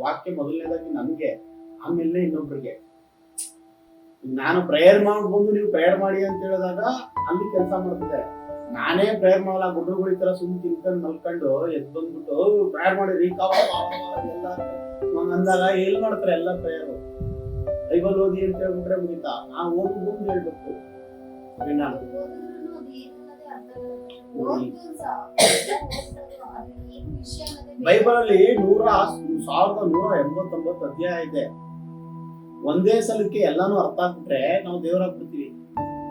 ವಾಕ್ಯ ಮೊದಲನೇದಾಗಿ ನನ್ಗೆ, ಆಮೇಲೆ ಇನ್ನೊಬ್ರಿಗೆ. ನಾನು ಪ್ರೇಯರ್ ಮಾಡ್ಬಂದು ನೀವು ಪ್ರೇಯರ್ ಮಾಡಿ ಅಂತ ಹೇಳಿದಾಗ ಅಲ್ಲಿ ಕೆಲಸ ಮಾಡ್ತಿದೆ. ನಾನೇ ಪ್ರೇಯರ್ ಮಾಡಲ್ಲ, ಗುಡ್ರುಗಳು ಈ ತರ ಸುಮ್ಮನೆ ತಿನ್ಕೊಂಡು ಮಲ್ಕೊಂಡು ಎದ್ದು ಬಂದ್ಬಿಟ್ಟು ಪ್ರೇಯರ್ ಮಾಡಿ ಎಲ್ಲ ಅಂದಾಗ ಎಲ್ಲಿ ಮಾಡ್ತಾರೆ ಎಲ್ಲ ಪ್ರೇಯರ್. ಬೈಬಲ್ ಓದಿ ಅಂತ ಹೇಳ್ಬಿಟ್ರೆ ಮುಗಿತಾ, ನಾವು ಓದ್ಬೋದು ಹೇಳ್ಬೇಕು. ಬೈಬಲ್ ಅಲ್ಲಿ 1189 ಅಧ್ಯಾಯ ಇದೆ. ಒಂದೇ ಸಲಕ್ಕೆ ಎಲ್ಲಾನು ಅರ್ಥ ಆಗ್ಬಿಟ್ರೆ ನಾವು ದೇವರಾಗ್ಬಿಡ್ತೀವಿ.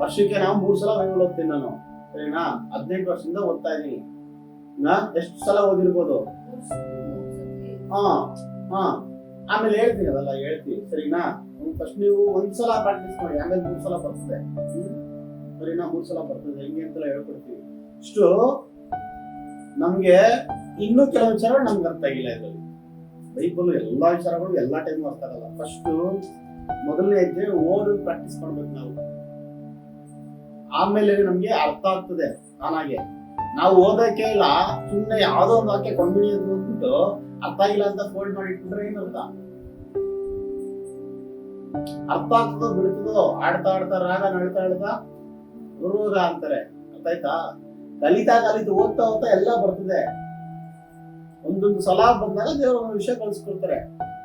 ವರ್ಷಕ್ಕೆ ನಾವು 3 ಸಲ ಬೈಬಲ್ ಓದ್ತೀನಿ ನಾನು, ಸರಿನಾ? 18 ವರ್ಷದಿಂದ ಓದ್ತಾ ಇದೀನಿ. ಎಷ್ಟು ಸಲ ಓದಿರ್ಬೋದು? ಆಮೇಲೆ ಹೇಳ್ತೀನಿ, ಅದೆಲ್ಲ ಹೇಳ್ತೀನಿ, ಸರಿನಾ? ಫಸ್ಟ್ ನೀವು ಒಂದ್ಸಲ ಪ್ರಾಕ್ಟೀಸ್ ಮಾಡಿ, ಆಮೇಲೆ 3 ಸಲ ಬರ್ತದೆ, ಸರಿನಾ? 3 ಸಲ ಬರ್ತದೆ, ಹೆಂಗೆ ಅಂತೆಲ್ಲ ಹೇಳ್ಕೊಡ್ತೀವಿ. ಇಷ್ಟು ನಮ್ಗೆ ಇನ್ನೂ ಕೆಲವು ವಿಚಾರಗಳು ನಮ್ಗೆ ಅರ್ಥ ಆಗಿಲ್ಲ ಇದರಲ್ಲಿ. ಬೈಬಲ್ ಎಲ್ಲಾ ವಿಚಾರಗಳು ಎಲ್ಲಾ ಟೈಮ್ ಅರ್ಥ ಆಗಲ್ಲ. ಫಸ್ಟ್ ಮೊದಲನೇ ಹೆಜ್ಜೆ ಓದೋದು ಪ್ರಾಕ್ಟೀಸ್ ಮಾಡ್ಬೇಕು ನಾವು, ಆಮೇಲೆ ನಮ್ಗೆ ಅರ್ಥ ಆಗ್ತದೆ ತಾನಾಗೆ. ನಾವು ಓದಕ್ಕೆ ಇಲ್ಲ, ಸುಮ್ಮನೆ ಯಾವ್ದೋ ಒಂದು ವಾಕ್ಯ ಕೊಂಡ್ಬಿಡಿ ಅಂತ ಓದ್ಬಿಟ್ಟು ಅರ್ಥ ಆಗಿಲ್ಲ ಅಂತ ಫೋಲ್ಡ್ ಮಾಡಿ ಇಟ್ಬಿಟ್ರೆ ಏನರ್ಥ? ಅರ್ಥ ಆಗ್ತದೋ ಬಿಡ್ತದೋ, ಆಡ್ತಾ ಆಡ್ತಾ ರಾಗ ನಡ್ತಾ ಆಡ್ತಾ ರೋಗ ಅಂತಾರೆ. ಅರ್ಥ ಆಯ್ತಾ? ಕಲಿತಾ ಓದ್ತಾ ಎಲ್ಲ ಬರ್ತದೆ. ಒಂದೊಂದು ಸಲ ಬಂದಾಗ ದೇವ್ರ ಒಂದು ವಿಷಯ ಕಲಿಸ್ಕೊಡ್ತಾರೆ.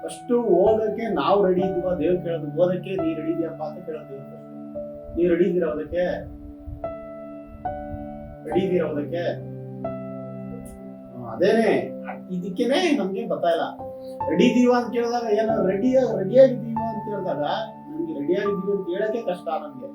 ಫಸ್ಟ್ ಓದಕ್ಕೆ ನಾವು ರೆಡಿ ಇದೀವ, ದೇವ್ರು ಕೇಳೋದು. ಓದಕ್ಕೆ ನೀ ರೆಡಿ ಇದೆಯಪ್ಪ ಅಂತ ಕೇಳೋದು. ನೀ ರೆಡಿ ಇದೀರ ಓದಕ್ಕೆ? ರೆಡಿ ಇದೀರ ಓದಕ್ಕೆ? ಅದೇನೆ, ಇದಕ್ಕೇನೆ ನಮ್ಗೆ ಗೊತ್ತಾಯಿಲ್ಲ. ರೆಡಿ ಇದೀವ ಅಂತ ಕೇಳಿದಾಗ ಏನೋ ರೆಡಿಯಾಗಿದ್ದೀವ ಅಂತ ಹೇಳಿದಾಗ ನಮ್ಗೆ ರೆಡಿಯಾಗಿದ್ದೀವಿ ಅಂತ ಹೇಳಕ್ಕೆ ಕಷ್ಟ ನಮ್ಗೆ.